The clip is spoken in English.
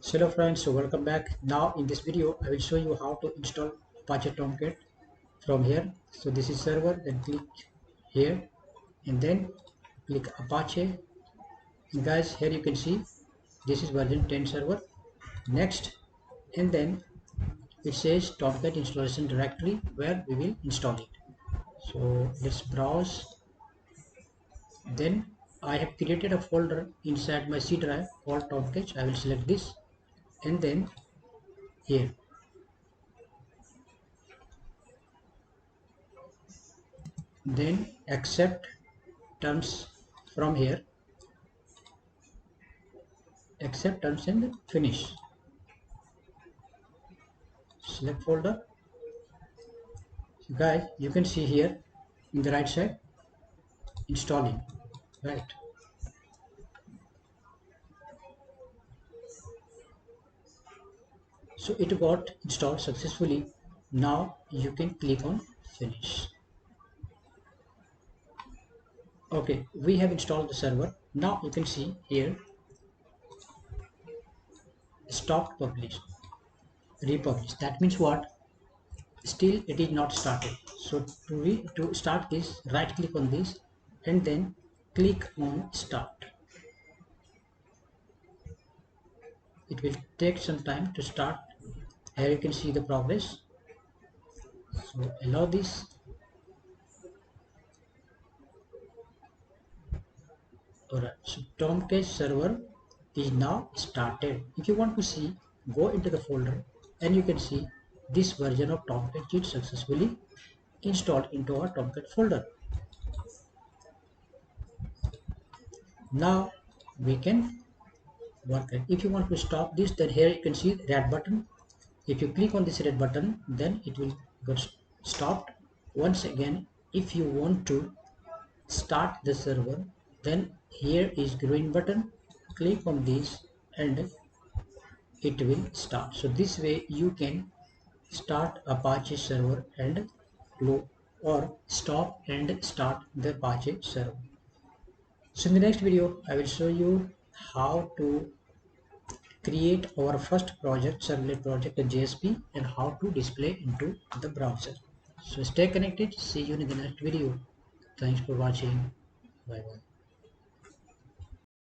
Hello friends, so welcome back. Now in this video I will show you how to install Apache Tomcat from here. So this is server, then click here and then click Apache. And guys, here you can see this is version 10 server. Next, and then it says Tomcat installation directory where we will install it. So let's browse. Then I have created a folder inside my C drive called Tomcat. I will select this and then here. Then accept terms from here, accept terms and finish. Select folder. So guys, you can see here in the right side installing, right? So it got installed successfully. Now you can click on finish. Okay, we have installed the server. Now you can see here stopped publish, republish. That means what? Still it is not started. So to start this, right click on this and then click on start. It will take some time to start. Here you can see the progress. So allow this. Alright, so Tomcat server is now started. If you want to see, go into the folder and you can see this version of Tomcat is successfully installed into our Tomcat folder. Now we can work it. If you want to stop this, then here you can see red button. If you click on this red button, then it will get stopped. Once again, if you want to start the server, then here is green button. Click on this and it will start. So this way you can start Apache server and close or stop and start the Apache server. So in the next video I will show you how to create our first project, Servlet project in JSP, and how to display into the browser. So stay connected. See you in the next video. Thanks for watching. Bye bye.